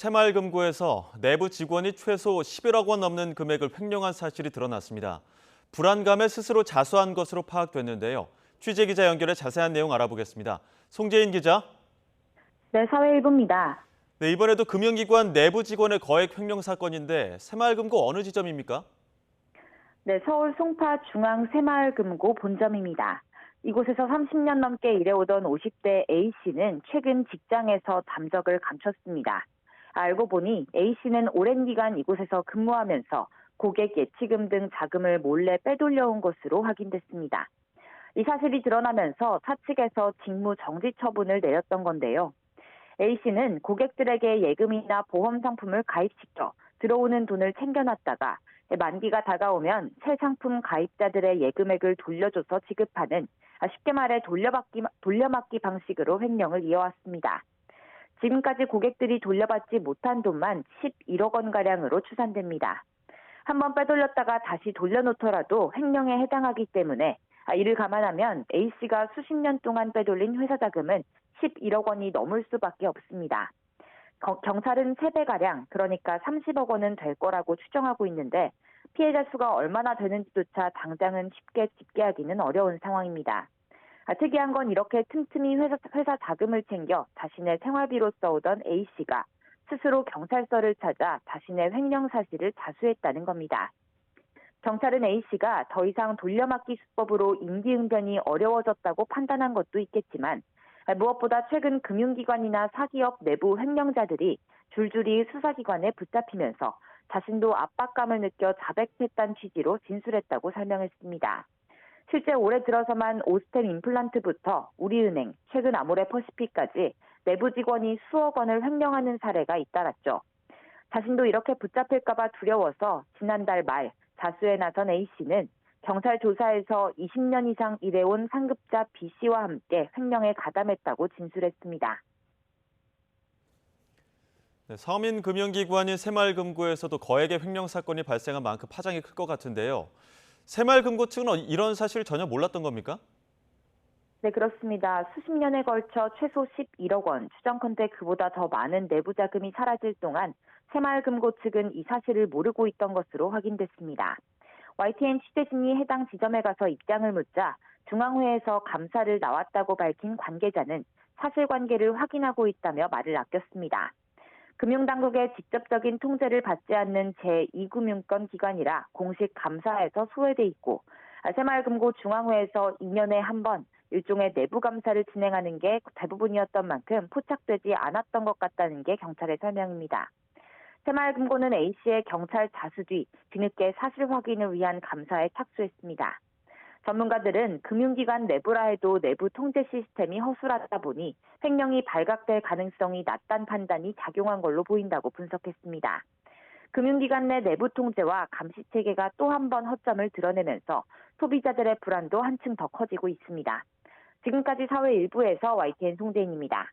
새마을금고에서 내부 직원이 최소 11억 원 넘는 금액을 횡령한 사실이 드러났습니다. 불안감에 스스로 자수한 것으로 파악됐는데요. 취재기자 연결해 자세한 내용 알아보겠습니다. 송재인 기자. 네, 사회일보입니다. 네, 이번에도 금융기관 내부 직원의 거액 횡령 사건인데 새마을금고 어느 지점입니까? 네, 서울 송파 중앙새마을금고 본점입니다. 이곳에서 30년 넘게 일해오던 50대 A씨는 최근 직장에서 담적을 감췄습니다. 알고 보니 A씨는 오랜 기간 이곳에서 근무하면서 고객 예치금 등 자금을 몰래 빼돌려온 것으로 확인됐습니다. 이 사실이 드러나면서 사측에서 직무 정지 처분을 내렸던 건데요. A씨는 고객들에게 예금이나 보험 상품을 가입시켜 들어오는 돈을 챙겨놨다가 만기가 다가오면 새 상품 가입자들의 예금액을 돌려줘서 지급하는 쉽게 말해 돌려막기 방식으로 횡령을 이어왔습니다. 지금까지 고객들이 돌려받지 못한 돈만 11억 원가량으로 추산됩니다. 한번 빼돌렸다가 다시 돌려놓더라도 횡령에 해당하기 때문에 이를 감안하면 A씨가 수십 년 동안 빼돌린 회사 자금은 11억 원이 넘을 수밖에 없습니다. 경찰은 3배가량, 그러니까 30억 원은 될 거라고 추정하고 있는데 피해자 수가 얼마나 되는지조차 당장은 쉽게 집계하기는 어려운 상황입니다. 특이한 건 이렇게 틈틈이 회사 자금을 챙겨 자신의 생활비로 써오던 A씨가 스스로 경찰서를 찾아 자신의 횡령 사실을 자수했다는 겁니다. 경찰은 A씨가 더 이상 돌려막기 수법으로 임기응변이 어려워졌다고 판단한 것도 있겠지만 무엇보다 최근 금융기관이나 사기업 내부 횡령자들이 줄줄이 수사기관에 붙잡히면서 자신도 압박감을 느껴 자백했다는 취지로 진술했다고 설명했습니다. 실제 올해 들어서만 오스템 임플란트부터 우리은행, 최근 아모레퍼시픽까지 내부 직원이 수억 원을 횡령하는 사례가 잇따랐죠. 자신도 이렇게 붙잡힐까 봐 두려워서 지난달 말 자수에 나선 A씨는 경찰 조사에서 20년 이상 일해온 상급자 B씨와 함께 횡령에 가담했다고 진술했습니다. 네, 서민금융기관인 새마을금고에서도 거액의 횡령 사건이 발생한 만큼 파장이 클 것 같은데요. 새마을금고 측은 이런 사실 전혀 몰랐던 겁니까? 네, 그렇습니다. 수십 년에 걸쳐 최소 11억 원, 추정컨대 그보다 더 많은 내부 자금이 사라질 동안 새마을금고 측은 이 사실을 모르고 있던 것으로 확인됐습니다. YTN 취재진이 해당 지점에 가서 입장을 묻자 중앙회에서 감사를 나왔다고 밝힌 관계자는 사실관계를 확인하고 있다며 말을 아꼈습니다. 금융당국의 직접적인 통제를 받지 않는 제2금융권 기관이라 공식 감사에서 소외돼 있고 새마을금고 중앙회에서 2년에 한 번 일종의 내부 감사를 진행하는 게 대부분이었던 만큼 포착되지 않았던 것 같다는 게 경찰의 설명입니다. 새마을금고는 A씨의 경찰 자수 뒤 뒤늦게 사실 확인을 위한 감사에 착수했습니다. 전문가들은 금융기관 내부라 해도 내부 통제 시스템이 허술하다 보니 횡령이 발각될 가능성이 낮다는 판단이 작용한 걸로 보인다고 분석했습니다. 금융기관 내 내부 통제와 감시 체계가 또 한 번 허점을 드러내면서 소비자들의 불안도 한층 더 커지고 있습니다. 지금까지 사회 일부에서 YTN 송재인입니다.